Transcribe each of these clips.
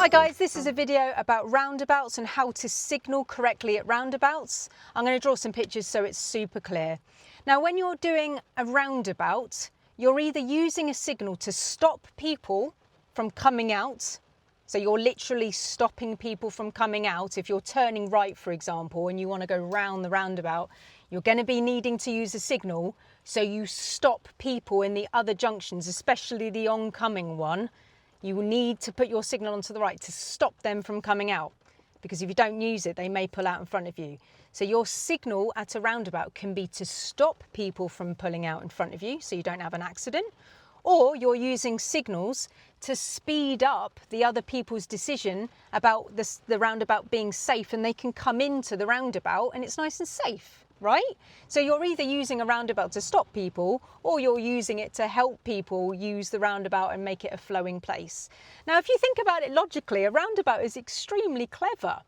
Hi guys, this is a video about roundabouts and how to signal correctly at roundabouts. I'm going to draw some pictures so it's super clear. Now when you're doing a roundabout, you're either using a signal to stop people from coming out, so you're literally stopping people from coming out. If you're turning right, for example, and you want to go round the roundabout, you're going to be needing to use a signal so you stop people in the other junctions, especially the oncoming one. You need to put your signal onto the right to stop them from coming out, because if you don't use it, they may pull out in front of you. So your signal at a roundabout can be to stop people from pulling out in front of you so you don't have an accident, or you're using signals to speed up the other people's decision about the roundabout being safe, and they can come into the roundabout and it's nice and safe. Right? So you're either using a roundabout to stop people, or you're using it to help people use the roundabout and make it a flowing place. Now, if you think about it logically, a roundabout is extremely clever.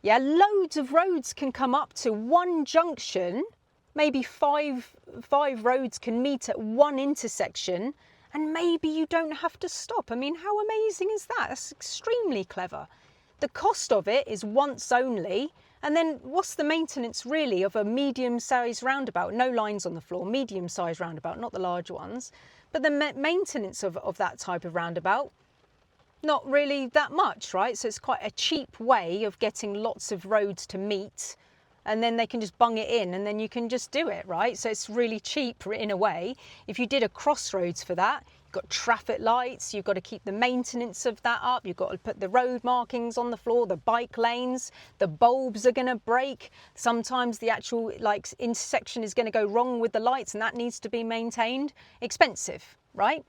Yeah, loads of roads can come up to one junction, maybe five roads can meet at one intersection, and maybe you don't have to stop. I mean, how amazing is that? That's extremely clever. The cost of it is once only. And then what's the maintenance really of a medium-sized roundabout? No lines on the floor, medium-sized roundabout, not the large ones. But the maintenance of that type of roundabout, not really that much, right? So it's quite a cheap way of getting lots of roads to meet, and then they can just bung it in and then you can just do it, right? So it's really cheap in a way. If you did a crossroads for that, you've got traffic lights, you've got to keep the maintenance of that up, you've got to put the road markings on the floor, the bike lanes, the bulbs are going to break. Sometimes the actual intersection is going to go wrong with the lights and that needs to be maintained. Expensive, right?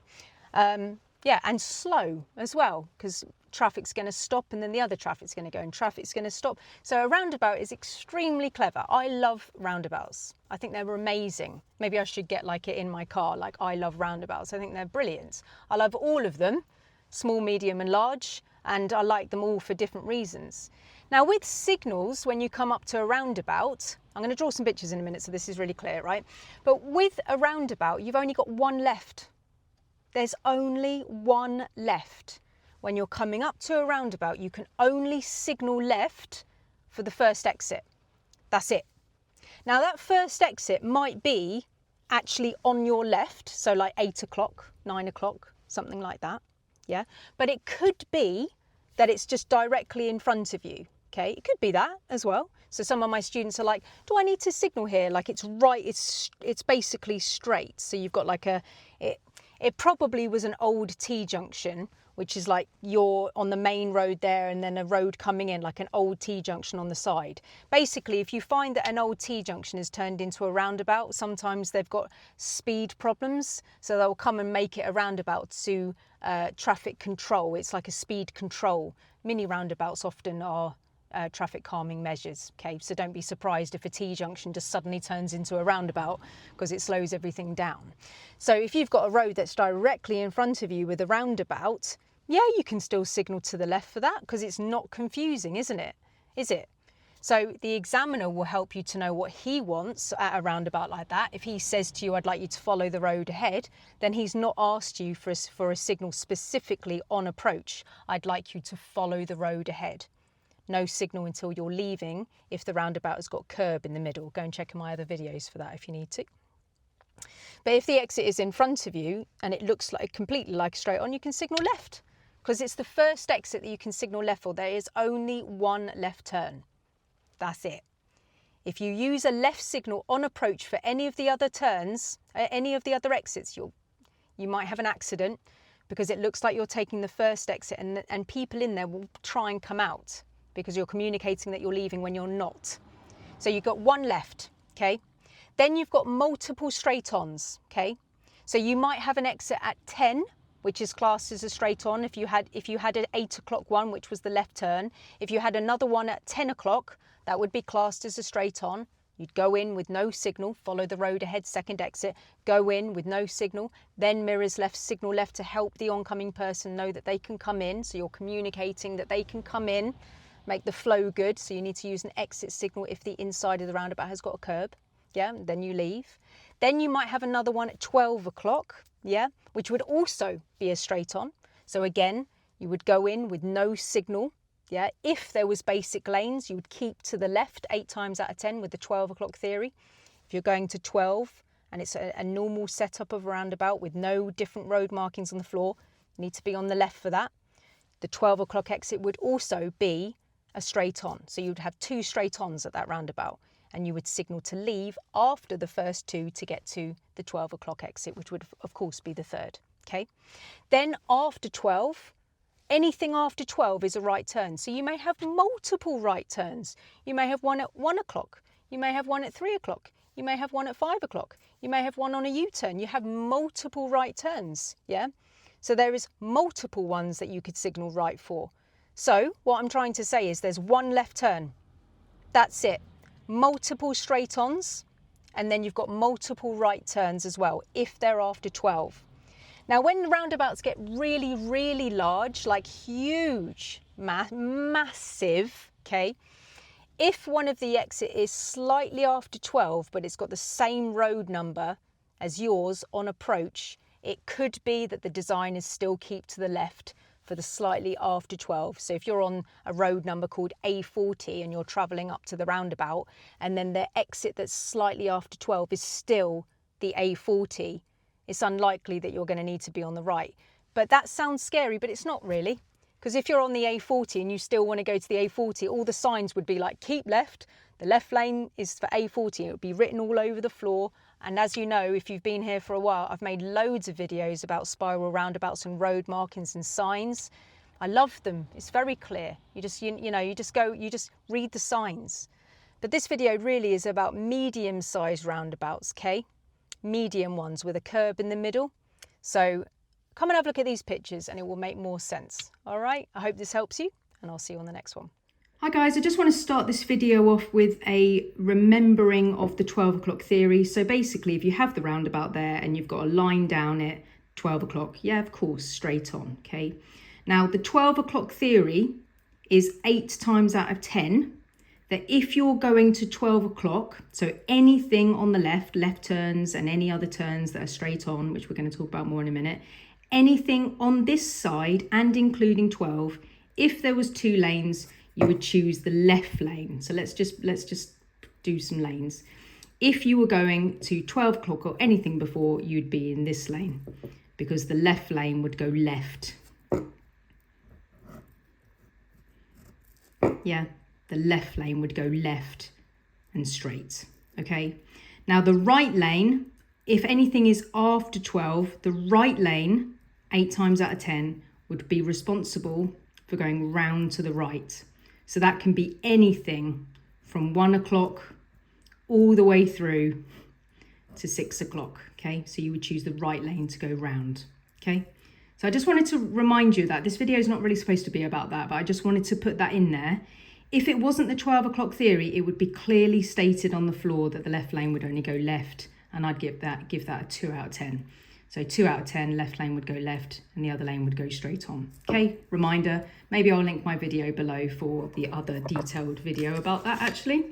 Yeah, and slow as well, because traffic's going to stop and then the other traffic's going to go and traffic's going to stop. So a roundabout is extremely clever. I love roundabouts. I think they're amazing. Maybe I should get it in my car, like I love roundabouts. I think they're brilliant. I love all of them, small, medium and large, and I like them all for different reasons. Now with signals, when you come up to a roundabout, I'm going to draw some pictures in a minute so this is really clear, right? But with a roundabout, you've only got one left. There's only one left. When you're coming up to a roundabout, you can only signal left for the first exit. That's it. Now that first exit might be actually on your left, so like 8 o'clock, 9 o'clock, something like that, yeah? But it could be that it's just directly in front of you, okay? It could be that as well. So some of my students are like, do I need to signal here? Like it's right, it's basically straight. So you've got like it probably was an old T-junction, which is like you're on the main road there and then a road coming in, like an old T-junction on the side. Basically, if you find that an old T-junction is turned into a roundabout, sometimes they've got speed problems, so they'll come and make it a roundabout to traffic control. It's like a speed control. Mini roundabouts often are traffic calming measures, okay? So don't be surprised if a T-junction just suddenly turns into a roundabout because it slows everything down. So if you've got a road that's directly in front of you with a roundabout, yeah, you can still signal to the left for that because it's not confusing, isn't it? Is it? So the examiner will help you to know what he wants at a roundabout like that. If he says to you, I'd like you to follow the road ahead, then he's not asked you for a signal specifically on approach. I'd like you to follow the road ahead. No signal until you're leaving if the roundabout has got curb in the middle. Go and check my other videos for that if you need to. But if the exit is in front of you and it looks like completely like straight on, you can signal left because it's the first exit that you can signal left for. There is only one left turn. That's it. If you use a left signal on approach for any of the other turns, any of the other exits, you might have an accident because it looks like you're taking the first exit and people in there will try and come out, because you're communicating that you're leaving when you're not. So you've got one left, okay? Then you've got multiple straight-ons, okay? So you might have an exit at 10, which is classed as a straight-on if you had an 8 o'clock one, which was the left turn. If you had another one at 10 o'clock, that would be classed as a straight-on. You'd go in with no signal, follow the road ahead, second exit, go in with no signal, then mirrors left, signal left to help the oncoming person know that they can come in. So you're communicating that they can come in, make the flow good. So you need to use an exit signal if the inside of the roundabout has got a curb. Yeah, then you leave. Then you might have another one at 12 o'clock, yeah, which would also be a straight on. So again, you would go in with no signal. Yeah, if there was basic lanes, you would keep to the left 8 times out of 10 with the 12 o'clock theory. If you're going to 12 and it's a normal setup of a roundabout with no different road markings on the floor, you need to be on the left for that. The 12 o'clock exit would also be a straight on. So you'd have 2 straight ons at that roundabout, and you would signal to leave after the first 2 to get to the 12 o'clock exit, which would of course be the third. Okay. Then after 12, anything after 12 is a right turn. So you may have multiple right turns. You may have one at 1 o'clock. You may have one at 3 o'clock. You may have one at 5 o'clock. You may have one on a U-turn. You have multiple right turns. Yeah. So there is multiple ones that you could signal right for. So what I'm trying to say is there's one left turn. That's it. Multiple straight ons, and then you've got multiple right turns as well if they're after 12. Now when the roundabouts get really, really large, like huge, massive, okay, if one of the exit is slightly after 12 but it's got the same road number as yours on approach, it could be that the designers still keep to the left for the slightly after 12. So if you're on a road number called A40 and you're travelling up to the roundabout, and then the exit that's slightly after 12 is still the A40, it's unlikely that you're going to need to be on the right. But that sounds scary, but it's not really. Because if you're on the A40 and you still want to go to the A40, all the signs would be like, keep left, the left lane is for A40. It would be written all over the floor. And as you know, if you've been here for a while, I've made loads of videos about spiral roundabouts and road markings and signs. I love them. It's very clear. You just read the signs. But this video really is about medium-sized roundabouts, okay? Medium ones with a curb in the middle. So come and have a look at these pictures and it will make more sense. All right, I hope this helps you, and I'll see you on the next one. Hi guys, I just want to start this video off with a remembering of the 12 o'clock theory. So basically, if you have the roundabout there and you've got a line down at 12 o'clock, yeah, of course, straight on, okay? Now, the 12 o'clock theory is 8 times out of 10 that if you're going to 12 o'clock, so anything on the left turns and any other turns that are straight on, which we're going to talk about more in a minute, anything on this side and including 12, if there was 2 lanes, you would choose the left lane. So let's just do some lanes. If you were going to 12 o'clock or anything before, you'd be in this lane because the left lane would go left. Yeah, the left lane would go left and straight, okay? Now the right lane, if anything is after 12, the right lane, 8 times out of 10, would be responsible for going round to the right. So that can be anything from 1 o'clock all the way through to 6 o'clock, okay? So you would choose the right lane to go round, okay? So I just wanted to remind you that this video is not really supposed to be about that, but I just wanted to put that in there. If it wasn't the 12 o'clock theory, it would be clearly stated on the floor that the left lane would only go left, and I'd give that a 2 out of 10. So 2 out of 10, left lane would go left and the other lane would go straight on. Okay, reminder, maybe I'll link my video below for the other detailed video about that actually.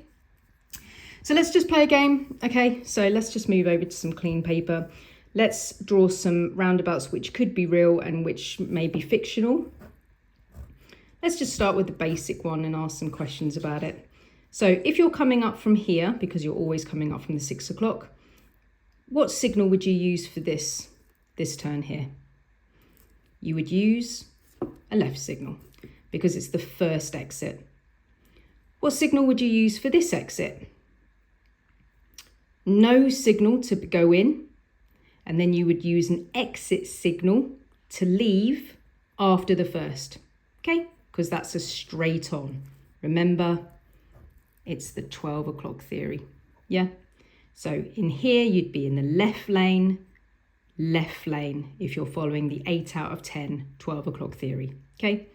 So let's just play a game. Okay, so let's just move over to some clean paper. Let's draw some roundabouts which could be real and which may be fictional. Let's just start with the basic one and ask some questions about it. So if you're coming up from here, because you're always coming up from the 6 o'clock, what signal would you use for this turn here? You would use a left signal because it's the first exit. What signal would you use for this exit? No signal to go in, and then you would use an exit signal to leave after the first, okay? Because that's a straight on. Remember, it's the 12 o'clock theory, yeah? So in here, you'd be in the left lane if you're following the 8 out of 10, 12 o'clock theory, okay?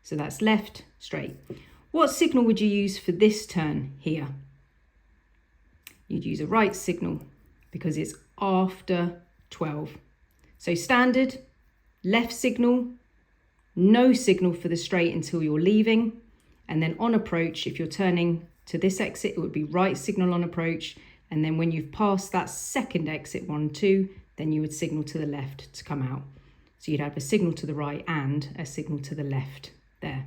So that's left, straight. What signal would you use for this turn here? You'd use a right signal because it's after 12. So standard, left signal, no signal for the straight until you're leaving. And then on approach, if you're turning to this exit, it would be right signal on approach. And then when you've passed that second exit, 1, 2, then you would signal to the left to come out. So you'd have a signal to the right and a signal to the left there.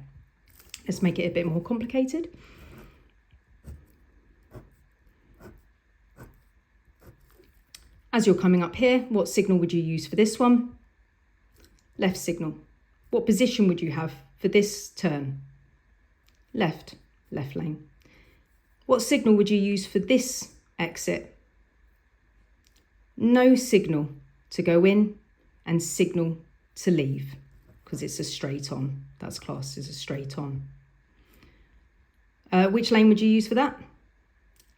Let's make it a bit more complicated. As you're coming up here, what signal would you use for this one? Left signal. What position would you have for this turn? Left lane. What signal would you use for this exit? No signal to go in and signal to leave, because it's a straight on. That's classed as a straight on. Which lane would you use for that?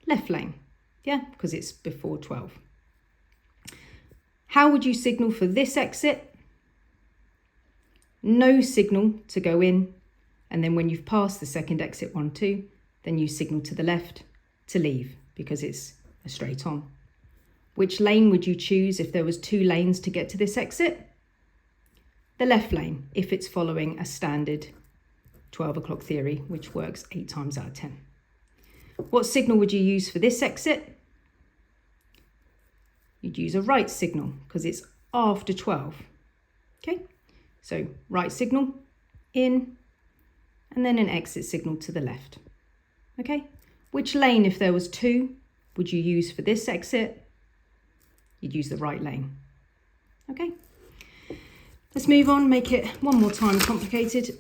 Left lane. Yeah, because it's before 12. How would you signal for this exit? No signal to go in, and then when you've passed the second exit 1, 2, then you signal to the left to leave, because it's a straight on. Which lane would you choose if there was 2 lanes to get to this exit? The left lane, if it's following a standard 12 o'clock theory, which works 8 times out of 10. What signal would you use for this exit? You'd use a right signal, because it's after 12. Okay, so right signal, in, and then an exit signal to the left. Okay, which lane, if there was 2, would you use for this exit? You'd use the right lane. Okay, let's move on, make it one more time complicated.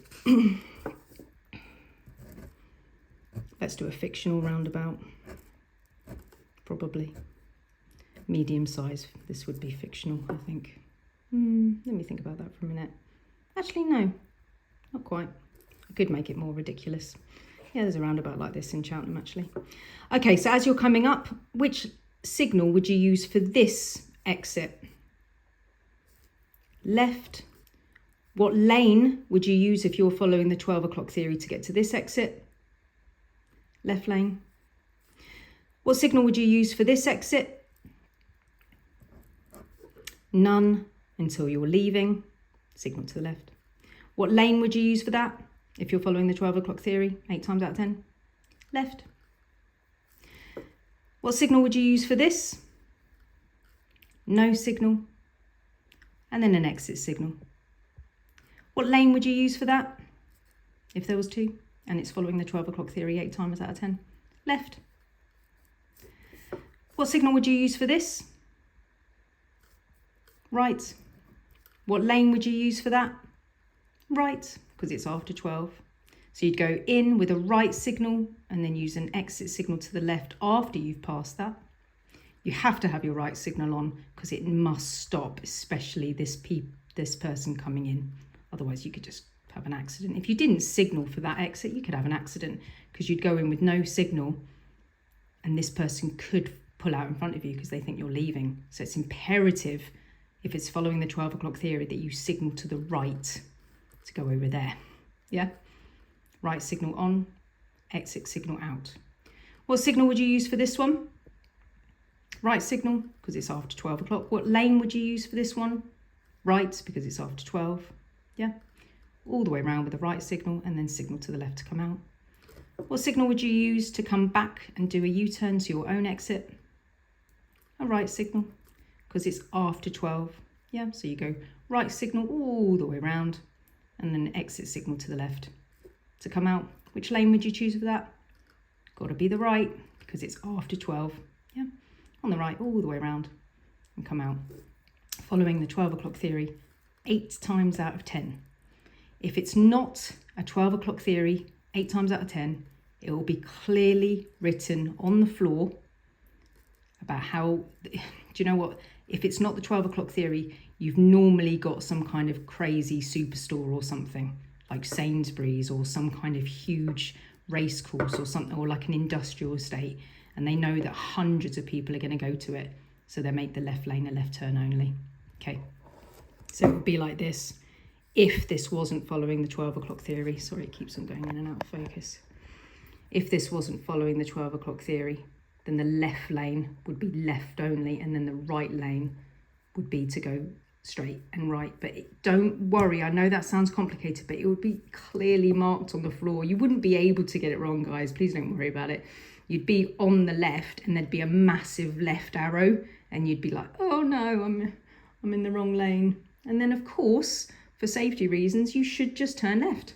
Let's do a fictional roundabout. Probably. Medium size, this would be fictional, I think. Let me think about that for a minute. Actually, no, not quite. I could make it more ridiculous. Yeah, there's a roundabout like this in Cheltenham, actually. Okay, so as you're coming up, which signal would you use for this exit? Left. What lane would you use if you're following the 12 o'clock theory to get to this exit? Left lane. What signal would you use for this exit? None until you're leaving. Signal to the left. What lane would you use for that if you're following the 12 o'clock theory 8 times out of 10? Left. What signal would you use for this? No signal. And then an exit signal. What lane would you use for that if there was 2 and it's following the 12 o'clock theory 8 times out of 10? Left. What signal would you use for this? Right. What lane would you use for that? Right, because it's after 12. So you'd go in with a right signal and then use an exit signal to the left after you've passed that. You have to have your right signal on because it must stop, especially this person coming in. Otherwise you could just have an accident. If you didn't signal for that exit, you could have an accident because you'd go in with no signal and this person could pull out in front of you because they think you're leaving. So it's imperative, if it's following the 12 o'clock theory, that you signal to the right to go over there. Yeah? Right signal on, exit signal out. What signal would you use for this one? Right signal, because it's after 12 o'clock. What lane would you use for this one? Right, because it's after 12. Yeah? All the way around with the right signal and then signal to the left to come out. What signal would you use to come back and do a U-turn to your own exit? A right signal, because it's after 12. Yeah, so you go right signal all the way around and then exit signal to the left to come out. Which lane would you choose for that? Got to be the right, because it's after 12. Yeah, on the right all the way around and come out. Following the 12 o'clock theory 8 times out of 10. If it's not a 12 o'clock theory 8 times out of 10, it will be clearly written on the floor about how, do you know what, if it's not the 12 o'clock theory, you've normally got some kind of crazy superstore or something, like Sainsbury's or some kind of huge race course or something, or like an industrial estate, and they know that hundreds of people are going to go to it, so they make the left lane a left turn only. Okay, so it would be like this if this wasn't following the 12 o'clock theory. Sorry, it keeps on going in and out of focus. If this wasn't following the 12 o'clock theory, then the left lane would be left only, and then the right lane would be to go straight and right. But don't worry, I know that sounds complicated, but it would be clearly marked on the floor. You wouldn't be able to get it wrong, guys. Please don't worry about it. You'd be on the left and there'd be a massive left arrow and you'd be like, oh no, I'm in the wrong lane. And then of course, for safety reasons, you should just turn left.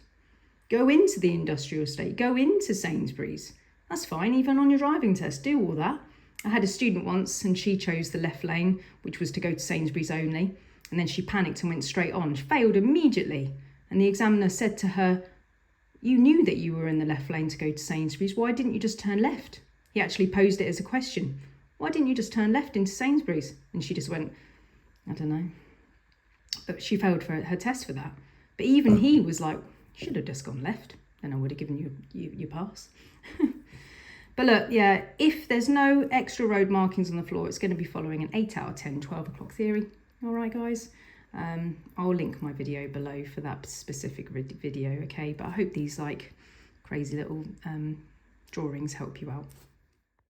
Go into the industrial estate, go into Sainsbury's. That's fine, even on your driving test, do all that. I had a student once and she chose the left lane, which was to go to Sainsbury's only. And then she panicked and went straight on. She failed immediately. And the examiner said to her, you knew that you were in the left lane to go to Sainsbury's. Why didn't you just turn left? He actually posed it as a question. Why didn't you just turn left into Sainsbury's? And she just went, I don't know. But she failed for her test for that. But even he was like, you should have just gone left. Then I would have given you your pass. But look, yeah, if there's no extra road markings on the floor, it's going to be following an 8 out of 10, 12 o'clock theory. All right, guys. I'll link my video below for that specific video, okay? But I hope these like crazy little drawings help you out.